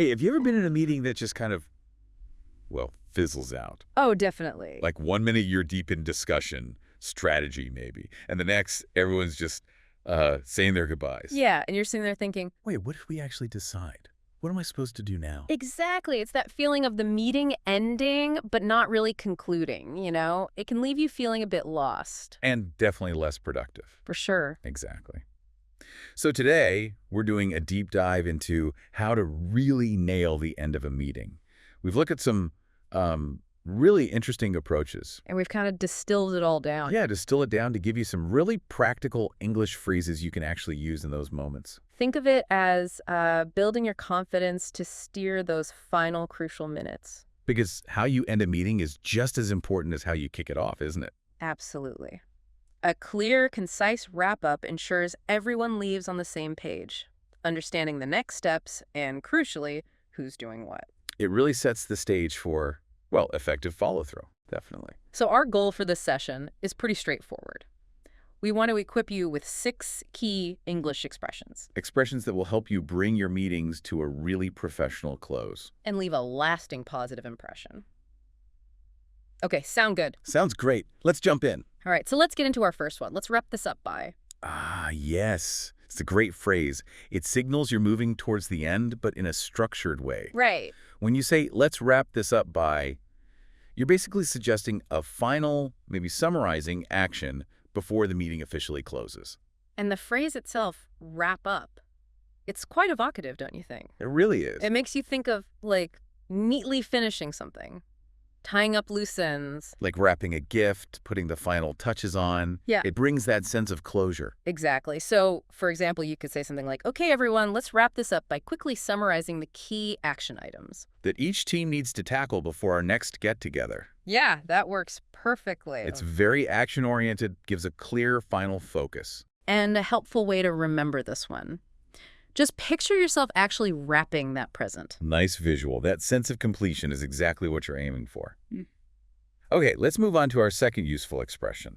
Hey, have you ever been in a meeting that just kind of, well, fizzles out? Oh, definitely. Like 1 minute you're deep in discussion, strategy maybe, and the next everyone's just saying their goodbyes. Yeah, and you're sitting there thinking, Wait, what did we actually decide? What am I supposed to do now? exactly. It's that feeling of the meeting ending, but not really concluding, you know? It can leave you feeling a bit lost. And definitely less productive. For sure. Exactly. So today, we're doing a deep dive into how to really nail the end of a meeting. We've looked at some really interesting approaches. And we've kind of distilled it all down. Yeah, distill it down to give you some really practical English phrases you can actually use in those moments. Think of it as building your confidence to steer those final crucial minutes. Because how you end a meeting is just as important as how you kick it off, isn't it? Absolutely. A clear, concise wrap-up ensures everyone leaves on the same page, understanding the next steps and, crucially, who's doing what. It really sets the stage for, well, effective follow-through. Definitely. So our goal for this session is pretty straightforward. We want to equip you with 6 key English expressions Expressions that will help you bring your meetings to a really professional close. and leave a lasting positive impression. Okay, sound good. Sounds great. Let's jump in. All right, so let's get into our first one. Let's wrap this up by. Ah, yes. It's a great phrase. It signals you're moving towards the end, but in a structured way. Right. When you say, let's wrap this up by, you're basically suggesting a final, maybe summarizing action before the meeting officially closes. And the phrase itself, wrap up, it's quite evocative, don't you think? It really is. It makes you think of, like, neatly finishing something, tying up loose ends. Like wrapping a gift, putting the final touches on. Yeah. It brings that sense of closure. Exactly. So, for example, you could say something like, okay, everyone, let's wrap this up by quickly summarizing the key action items. That each team needs to tackle before our next get-together. Yeah, that works perfectly. It's very action-oriented, gives a clear final focus. And a helpful way to remember this one. Just picture yourself actually wrapping that present. Nice visual. That sense of completion is exactly what you're aiming for. Mm. Okay, let's move on to our second useful expression.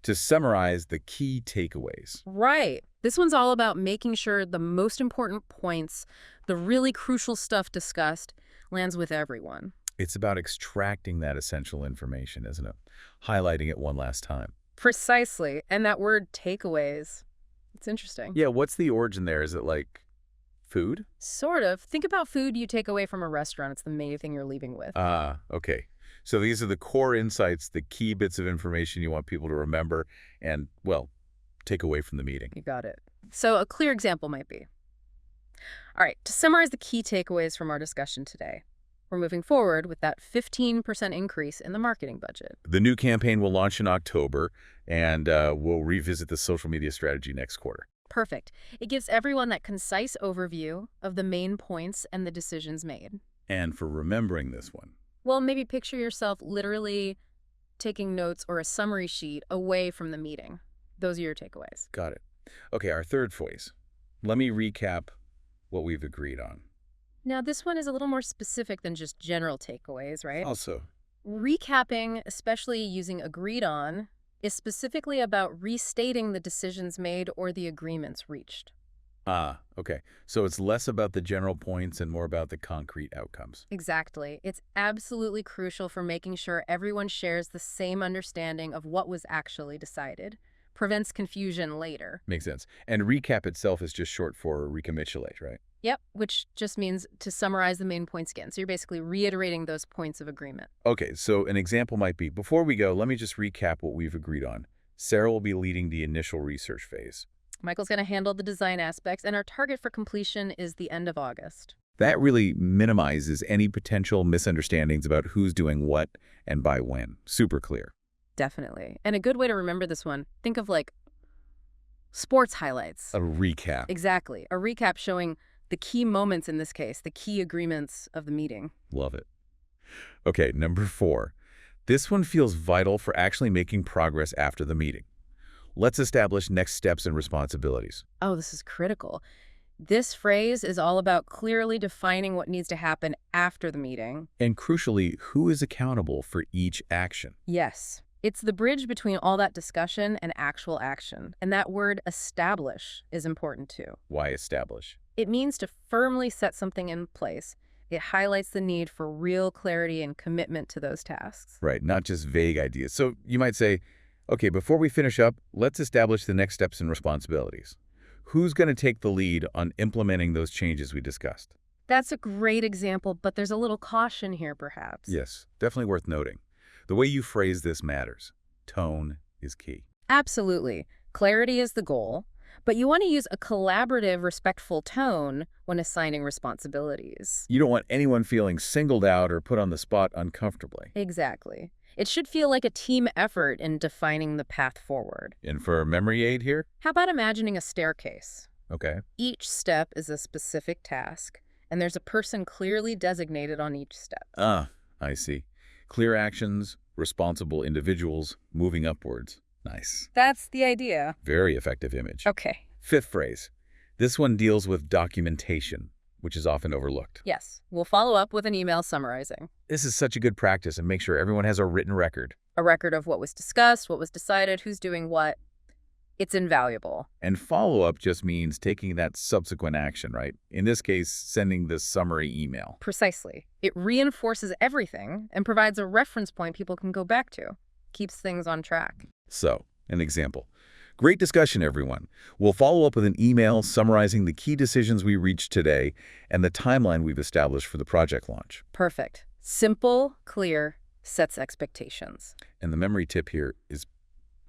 To summarize the key takeaways. Right. This one's all about making sure the most important points, the really crucial stuff discussed, lands with everyone. It's about extracting that essential information, isn't it? Highlighting it one last time. Precisely. And that word takeaways, it's interesting. Yeah, what's the origin there? Is it like food? Sort of. Think about food you take away from a restaurant. It's the main thing you're leaving with. Ah, okay. So these are the core insights, the key bits of information you want people to remember and, well, take away from the meeting. You got it. So a clear example might be, all right, to summarize the key takeaways from our discussion today, we're moving forward with that 15% increase in the marketing budget. The new campaign will launch in October, and we'll revisit the social media strategy next quarter. Perfect. It gives everyone that concise overview of the main points and the decisions made. And for remembering this one. Well, maybe picture yourself literally taking notes or a summary sheet away from the meeting. Those are your takeaways. Got it. Okay, our third phrase. Let me recap what we've agreed on. Now, this one is a little more specific than just general takeaways, right? Also, Recapping, especially using agreed on, is specifically about restating the decisions made or the agreements reached. okay. So it's less about the general points and more about the concrete outcomes. Exactly. It's absolutely crucial for making sure everyone shares the same understanding of what was actually decided. Prevents confusion later. Makes sense. And recap itself is just short for recapitulate, right? Yep, which just means to summarize the main points again. So you're basically reiterating those points of agreement. Okay, so an example might be, before we go, let me just recap what we've agreed on. Sarah will be leading the initial research phase. Michael's going to handle the design aspects, and our target for completion is the end of August. That really minimizes any potential misunderstandings about who's doing what and by when. Super clear. Definitely. And a good way to remember this one, think of like sports highlights. A recap. Exactly. A recap showing the key moments in this case, the key agreements of the meeting. Love it. Okay, number 4. This one feels vital for actually making progress after the meeting. Let's establish next steps and responsibilities. Oh, this is critical. This phrase is all about clearly defining what needs to happen after the meeting. And crucially, who is accountable for each action? Yes. It's the bridge between all that discussion and actual action. And that word establish is important too. Why establish? It means to firmly set something in place. It highlights the need for real clarity and commitment to those tasks. Right, not just vague ideas. So you might say, okay, before we finish up, let's establish the next steps and responsibilities. Who's going to take the lead on implementing those changes we discussed? That's a great example, but there's a little caution here, perhaps. Yes, definitely worth noting. The way you phrase this matters. Tone is key. Absolutely. Clarity is the goal, but you want to use a collaborative, respectful tone when assigning responsibilities. You don't want anyone feeling singled out or put on the spot uncomfortably. Exactly. It should feel like a team effort in defining the path forward. And for a memory aid here? How about imagining a staircase? Okay. Each step is a specific task, and there's a person clearly designated on each step. I see. Clear actions, responsible individuals, moving upwards. Nice. That's the idea. Very effective image. Okay. Fifth phrase. This one deals with documentation, which is often overlooked. Yes. We'll follow up with an email summarizing. This is such a good practice and make sure everyone has a written record. A record of what was discussed, what was decided, who's doing what. It's invaluable. And follow-up just means taking that subsequent action, right? In this case, sending this summary email. Precisely. It reinforces everything and provides a reference point people can go back to. Keeps things on track. So, an example. Great discussion, everyone. We'll follow up with an email summarizing the key decisions we reached today and the timeline we've established for the project launch. Perfect. Simple, clear, sets expectations. And the memory tip here is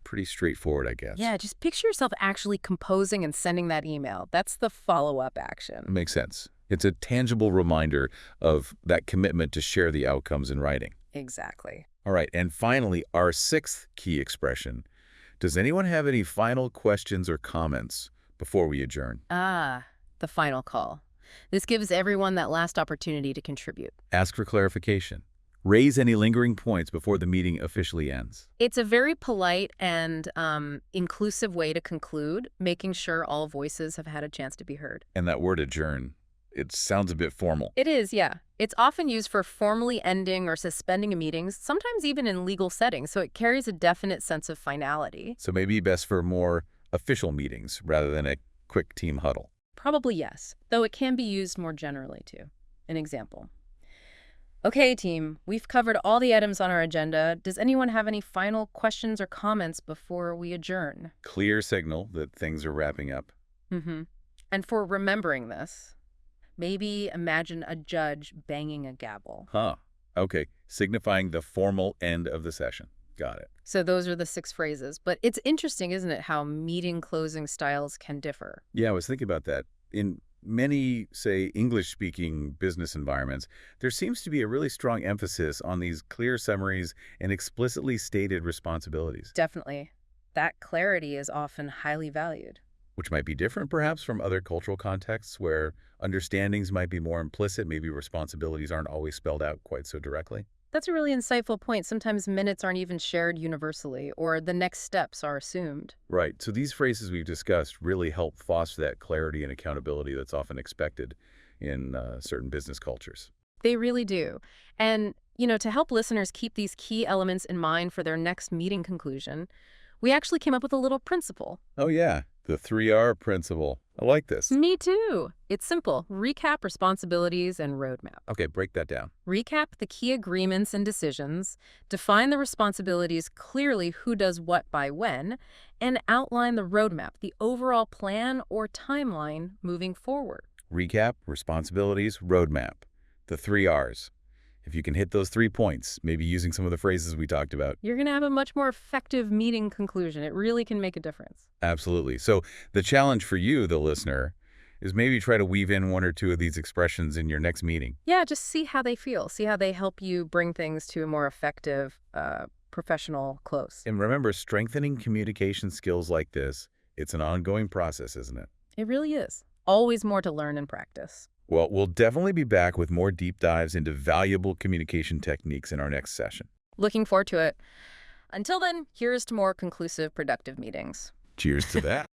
pretty straightforward, I guess. Yeah, just picture yourself actually composing and sending that email. That's the follow-up action. Makes sense. It's a tangible reminder of that commitment to share the outcomes in writing. Exactly. All right, and finally, our sixth key expression. Does anyone have any final questions or comments before we adjourn? The final call. This gives everyone that last opportunity to contribute. Ask for clarification. Raise any lingering points before the meeting officially ends. It's a very polite and inclusive way to conclude, making sure all voices have had a chance to be heard. And that word adjourn, it sounds a bit formal. It is, yeah. It's often used for formally ending or suspending a meeting, sometimes even in legal settings, so it carries a definite sense of finality. So maybe best for more official meetings rather than a quick team huddle. Probably yes, though it can be used more generally too. An example. Okay, team, we've covered all the items on our agenda. Does anyone have any final questions or comments before we adjourn? Clear signal that things are wrapping up. And for remembering this, maybe imagine a judge banging a gavel. Okay, signifying the formal end of the session. Got it. So those are the 6 phrases. But it's interesting, isn't it, how meeting closing styles can differ? Yeah, I was thinking about that. In many, say, English-speaking business environments, there seems to be a really strong emphasis on these clear summaries and explicitly stated responsibilities. Definitely. That clarity is often highly valued. Which might be different, perhaps, from other cultural contexts where understandings might be more implicit, maybe responsibilities aren't always spelled out quite so directly. That's a really insightful point. Sometimes minutes aren't even shared universally, or the next steps are assumed. Right. So these phrases we've discussed really help foster that clarity and accountability that's often expected in certain business cultures. They really do. And, to help listeners keep these key elements in mind for their next meeting conclusion, we actually came up with a little principle. Oh, yeah. The 3R principle. I like this. Me too. It's simple. Recap responsibilities and roadmap. Okay, break that down. Recap the key agreements and decisions, define the responsibilities clearly, who does what by when, and outline the roadmap, the overall plan or timeline moving forward. Recap, responsibilities, roadmap. The 3 Rs. If you can hit those 3 points, maybe using some of the phrases we talked about, you're going to have a much more effective meeting conclusion. It really can make a difference. Absolutely. So the challenge for you, the listener, is maybe try to weave in 1 or 2 of these expressions in your next meeting. Yeah, just see how they feel. See how they help you bring things to a more effective, professional close. And remember, strengthening communication skills like this, it's an ongoing process, isn't it? It really is. Always more to learn and practice. Well, we'll definitely be back with more deep dives into valuable communication techniques in our next session. Looking forward to it. Until then, here's to more conclusive, productive meetings. Cheers to that.